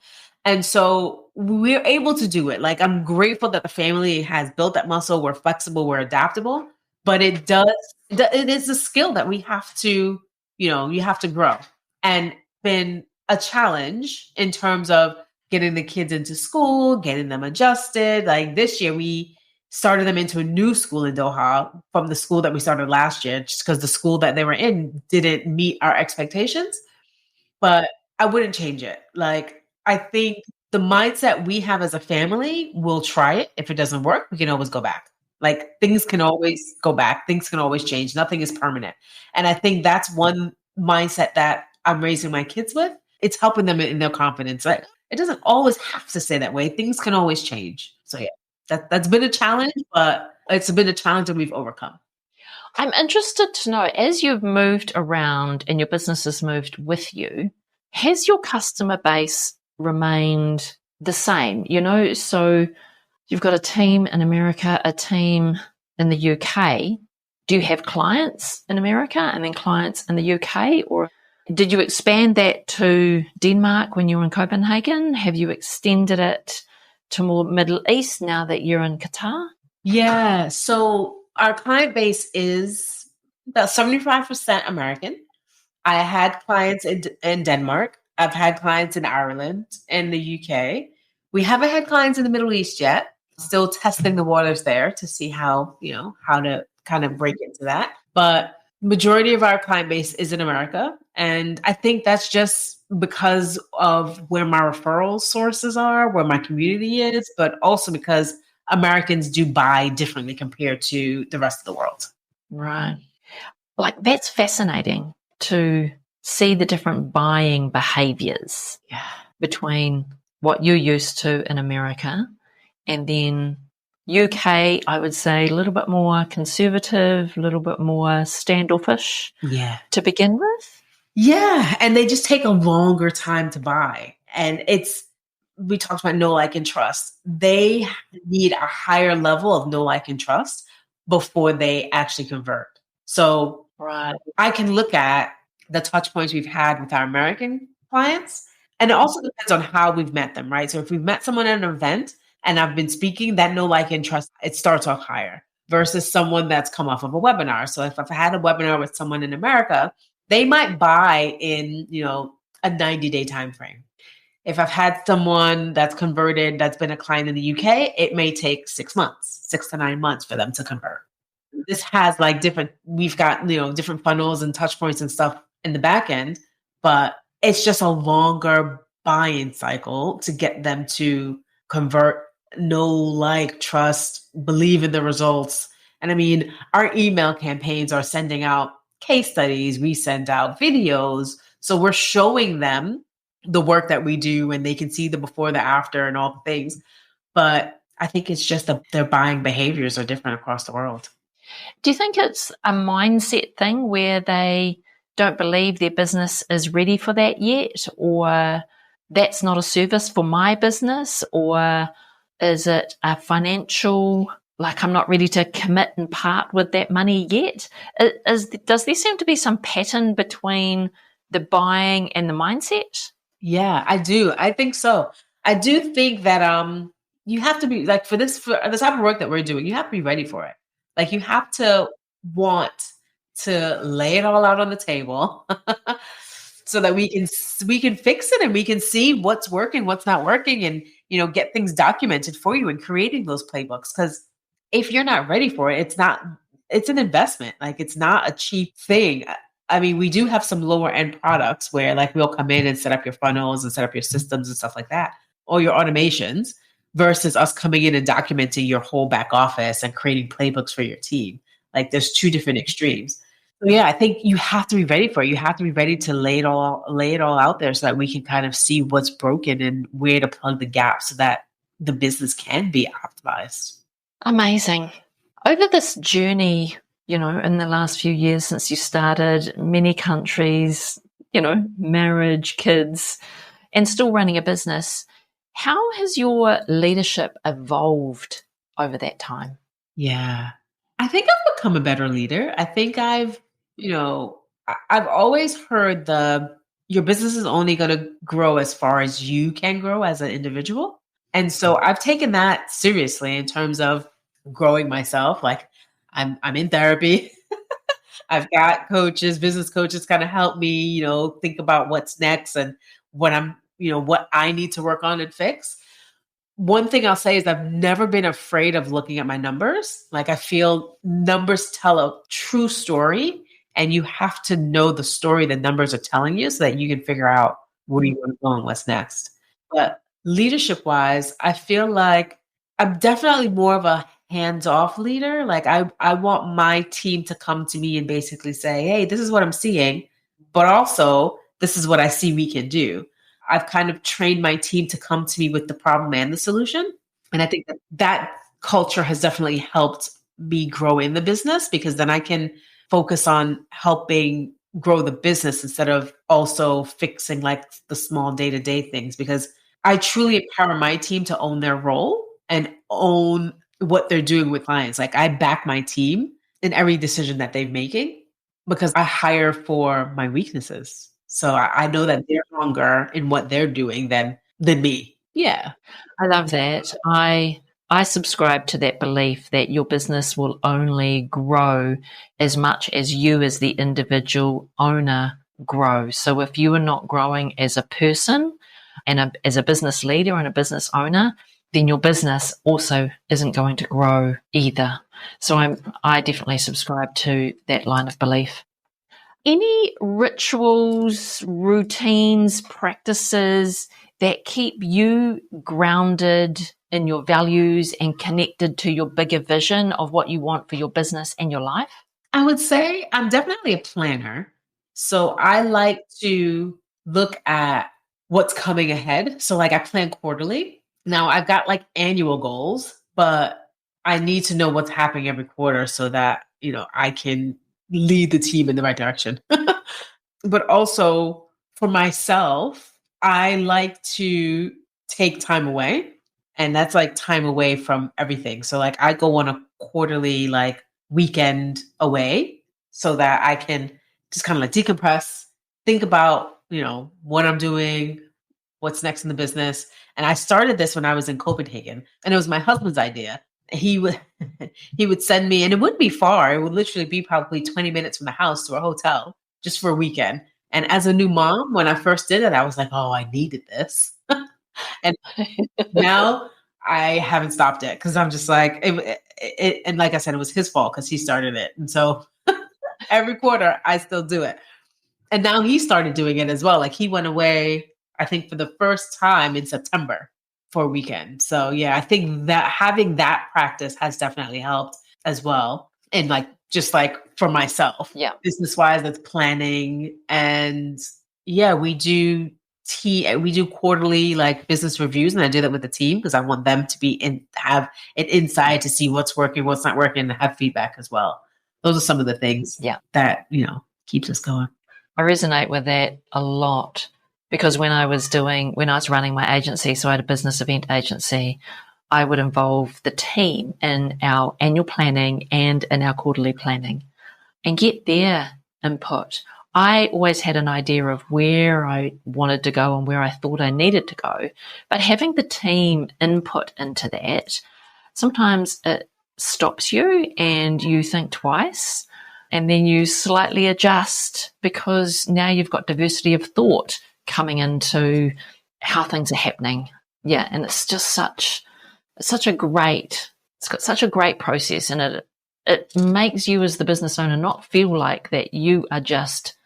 And so we're able to do it. Like, I'm grateful that the family has built that muscle. We're flexible, we're adaptable, but it is a skill that we have to, you have to grow. And been a challenge in terms of getting the kids into school, getting them adjusted. Like, this year we started them into a new school in Doha from the school that we started last year, just because the school that they were in didn't meet our expectations. But I wouldn't change it. Like, I think the mindset we have as a family, we'll try it. If it doesn't work, we can always go back. Like, things can always go back. Things can always change. Nothing is permanent. And I think that's one mindset that I'm raising my kids with. It's helping them in their confidence. Like, it doesn't always have to stay that way. Things can always change. So yeah. That's been a challenge, but it's been a challenge that we've overcome. I'm interested to know, as you've moved around and your business has moved with you, has your customer base remained the same? So you've got a team in America, a team in the UK. Do you have clients in America and then clients in the UK? Or did you expand that to Denmark when you were in Copenhagen? Have you extended it to more Middle East now that you're in Qatar? Yeah. So our client base is about 75% American. I had clients in Denmark. I've had clients in Ireland and the UK. We haven't had clients in the Middle East yet. Still testing the waters there to see how to kind of break into that. But majority of our client base is in America. And I think that's just because of where my referral sources are, where my community is, but also because Americans do buy differently compared to the rest of the world. Right. Like, that's fascinating to see the different buying behaviors between what you're used to in America and then UK, I would say a little bit more conservative, a little bit more standoffish to begin with. Yeah. And they just take a longer time to buy. And we talked about know, like, and trust. They need a higher level of know, like, and trust before they actually convert. So I can look at the touch points we've had with our American clients, and it also depends on how we've met them, right? So if we've met someone at an event and I've been speaking, that know, like, and trust, it starts off higher versus someone that's come off of a webinar. So if I've had a webinar with someone in America, they might buy in, a 90-day time frame. If I've had someone that's converted, that's been a client in the UK, it may take 6 to 9 months for them to convert. This has we've got, different funnels and touch points and stuff in the back end, but it's just a longer buy-in cycle to get them to convert, know, like, trust, believe in the results. And I mean, our email campaigns are sending out case studies. We send out videos. So we're showing them the work that we do and they can see the before, the after and all the things. But I think it's just their buying behaviors are different across the world. Do you think it's a mindset thing where they don't believe their business is ready for that yet, or that's not a service for my business, or is it a financial, like, I'm not ready to commit and part with that money yet? Does there seem to be some pattern between the buying and the mindset? Yeah, I do. I think so. I do think that you have to be, like, for the type of work that we're doing, you have to be ready for it. Like, you have to want to lay it all out on the table so that we can fix it and we can see what's working, what's not working, and get things documented for you and creating those playbooks. Because if you're not ready for it, it's an investment. Like, it's not a cheap thing. I mean, we do have some lower end products where, like, we'll come in and set up your funnels and set up your systems and stuff like that, or your automations, versus us coming in and documenting your whole back office and creating playbooks for your team. Like, there's two different extremes. So yeah, I think you have to be ready for it. You have to be ready to lay it all out there so that we can kind of see what's broken and where to plug the gaps so that the business can be optimized. Amazing. Over this journey, in the last few years since you started, many countries, marriage, kids, and still running a business, how has your leadership evolved over that time? Yeah, I think I've become a better leader. I think I've always heard your business is only going to grow as far as you can grow as an individual. And so I've taken that seriously in terms of growing myself. Like, I'm in therapy. I've got coaches, business coaches kind of help me, think about what's next and what what I need to work on and fix. One thing I'll say is I've never been afraid of looking at my numbers. Like, I feel numbers tell a true story, and you have to know the story the numbers are telling you so that you can figure out where you want to go and what's next. But leadership wise, I feel like I'm definitely more of a hands-off leader. Like, I want my team to come to me and basically say, hey, this is what I'm seeing, but also this is what I see we can do. I've kind of trained my team to come to me with the problem and the solution. And I think that culture has definitely helped me grow in the business, because then I can focus on helping grow the business instead of also fixing, like, the small day-to-day things, because I truly empower my team to own their role and own what they're doing with clients. Like, I back my team in every decision that they're making because I hire for my weaknesses. So I know that they're stronger in what they're doing than me. Yeah. I love that. I subscribe to that belief that your business will only grow as much as you as the individual owner grow. So if you are not growing as a person and as a business leader and a business owner, then your business also isn't going to grow either. So I definitely subscribe to that line of belief. Any rituals, routines, practices that keep you grounded in your values and connected to your bigger vision of what you want for your business and your life? I would say I'm definitely a planner. So I like to look at what's coming ahead. So like I plan quarterly. Now I've got like annual goals, but I need to know what's happening every quarter so that, I can lead the team in the right direction. But also for myself, I like to take time away. And that's like time away from everything. So like I go on a quarterly like weekend away so that I can just kind of like decompress, think about, what I'm doing, what's next in the business. And I started this when I was in Copenhagen, and it was my husband's idea. He would he would send me, and it wouldn't be far. It would literally be probably 20 minutes from the house to a hotel just for a weekend. And as a new mom, when I first did it, I was like, oh, I needed this. And now I haven't stopped it because I'm just like, and like I said, it was his fault because he started it. And so every quarter I still do it. And now he started doing it as well. Like he went away, I think for the first time in September for a weekend. So yeah, I think that having that practice has definitely helped as well. And like, just like for myself, business wise, that's planning. And yeah, we do quarterly like business reviews, and I do that with the team because I want them to have an insight to see what's working, what's not working, and have feedback as well. Those are some of the things that, keeps us going. I resonate with that a lot because when I was running my agency, so I had a business event agency, I would involve the team in our annual planning and in our quarterly planning and get their input. I always had an idea of where I wanted to go and where I thought I needed to go, but having the team input into that, sometimes it stops you and you think twice and then you slightly adjust because now you've got diversity of thought coming into how things are happening. Yeah, and it's just it's got such a great process, and it makes you as the business owner not feel like that you are just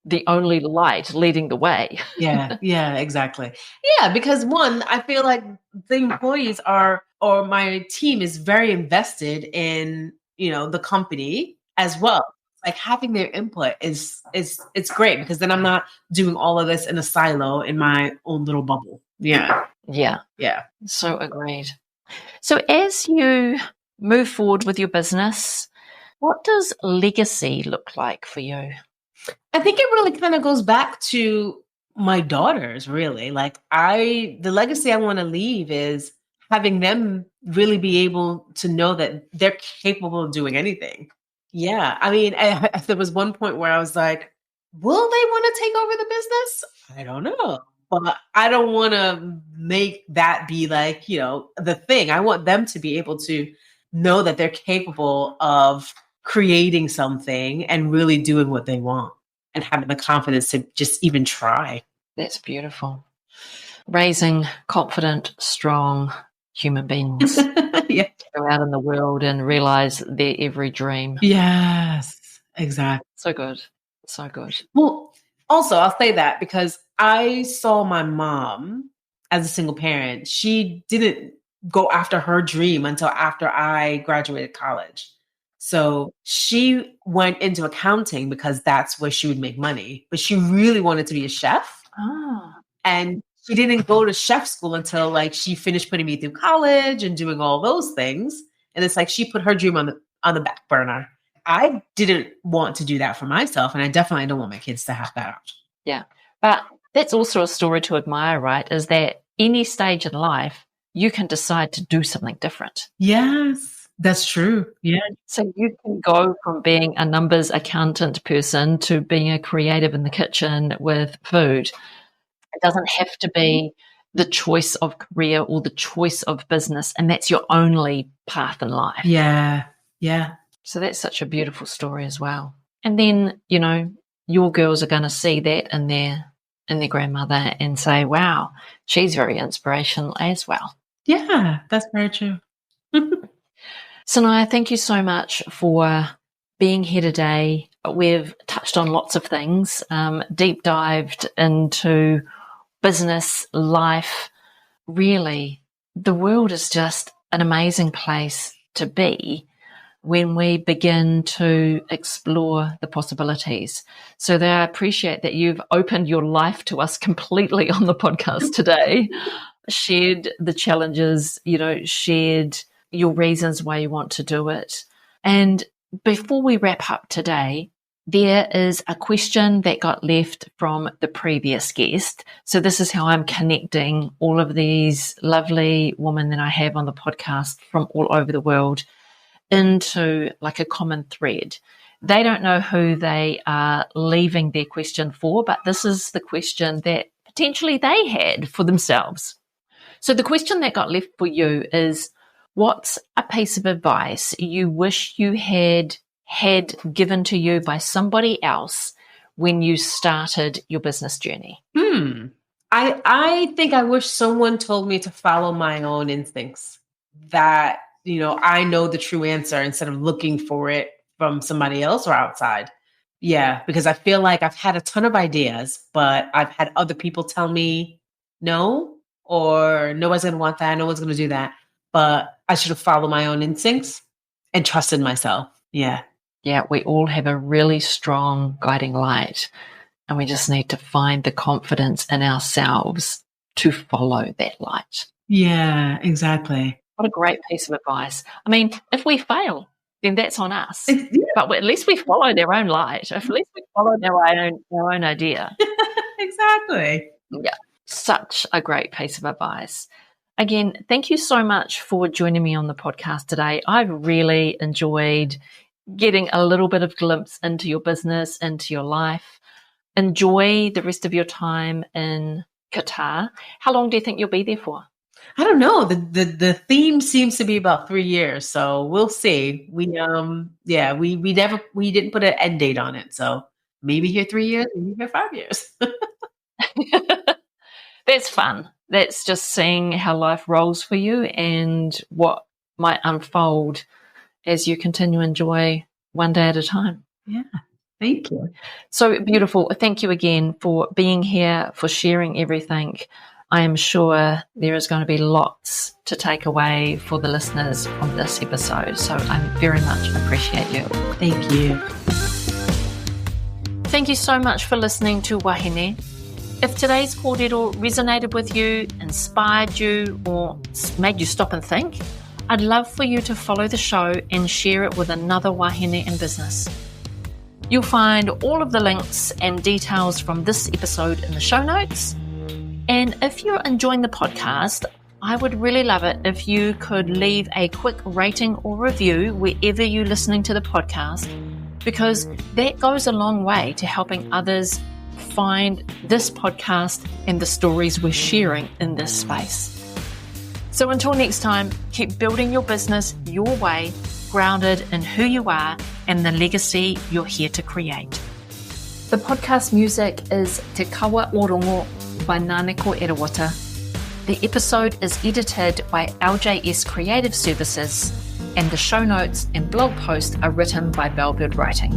the only light leading the way. Yeah, exactly. Yeah, because one, I feel like the employees or my team is very invested in, the company as well. Like having their input is it's great because then I'm not doing all of this in a silo in my own little bubble. Yeah. So agreed. So as you move forward with your business, what does legacy look like for you? I think it really kind of goes back to my daughters, really. Like the legacy I want to leave is having them really be able to know that they're capable of doing anything. Yeah. I mean, there was one point where I was like, will they want to take over the business? I don't know. But I don't want to make that be like, the thing. I want them to be able to know that they're capable of creating something and really doing what they want and having the confidence to just even try. That's beautiful. Raising confident, strong human beings to go out in the world and realize their every dream. Yes, exactly. So good. So good. Well, also, I'll say that because I saw my mom as a single parent. She didn't go after her dream until after I graduated college. So she went into accounting because that's where she would make money. But she really wanted to be a chef. And she didn't go to chef school until like she finished putting me through college and doing all those things. And it's like she put her dream on the back burner. I didn't want to do that for myself, and I definitely don't want my kids to have that option. Yeah. But that's also a story to admire, right? Is that any stage in life, you can decide to do something different. Yes, that's true. Yeah. So you can go from being a numbers accountant person to being a creative in the kitchen with food. It doesn't have to be the choice of career or the choice of business, and that's your only path in life. Yeah. So that's such a beautiful story as well. And then, your girls are going to see that in their grandmother and say, wow, she's very inspirational as well. Yeah, that's very true. Sonaya, thank you so much for being here today. We've touched on lots of things, deep dived into business, life, really, the world is just an amazing place to be when we begin to explore the possibilities. So I appreciate that you've opened your life to us completely on the podcast today, shared the challenges, shared your reasons why you want to do it. And before we wrap up today, there is a question that got left from the previous guest. So this is how I'm connecting all of these lovely women that I have on the podcast from all over the world into like a common thread. They don't know who they are leaving their question for, but this is the question that potentially they had for themselves. So the question that got left for you is, what's a piece of advice you wish you had given to you by somebody else when you started your business journey? I think I wish someone told me to follow my own instincts, that, I know the true answer instead of looking for it from somebody else or outside. Yeah, because I feel like I've had a ton of ideas, but I've had other people tell me no, or no one's going to want that, no one's going to do that. But I should have followed my own instincts and trusted myself. Yeah. Yeah, we all have a really strong guiding light, and we just need to find the confidence in ourselves to follow that light. Yeah, exactly. What a great piece of advice. I mean, if we fail, then that's on us. Yeah. But at least we followed our own light. At least we followed our own idea. Exactly. Yeah, such a great piece of advice. Again, thank you so much for joining me on the podcast today. I've really enjoyed getting a little bit of glimpse into your business, into your life. Enjoy the rest of your time in Qatar. How long do you think you'll be there for? I don't know. The theme seems to be about 3 years, so we'll see. We didn't put an end date on it, so maybe here 3 years, maybe here 5 years. That's fun. That's just seeing how life rolls for you and what might unfold as you continue to enjoy one day at a time. Yeah. Thank you. So beautiful. Thank you again for being here, for sharing everything. I am sure there is going to be lots to take away for the listeners from this episode. So I very much appreciate you. Thank you. Thank you so much for listening to Wahine. If today's kōrero resonated with you, inspired you, or made you stop and think, I'd love for you to follow the show and share it with another wahine in business. You'll find all of the links and details from this episode in the show notes. And if you're enjoying the podcast, I would really love it if you could leave a quick rating or review wherever you're listening to the podcast, because that goes a long way to helping others find this podcast and the stories we're sharing in this space. So until next time, keep building your business your way, grounded in who you are and the legacy you're here to create. The podcast music is Te Kawa Orongo by Naneko Erawata. The episode is edited by LJS Creative Services, and the show notes and blog post are written by Bellbird Writing.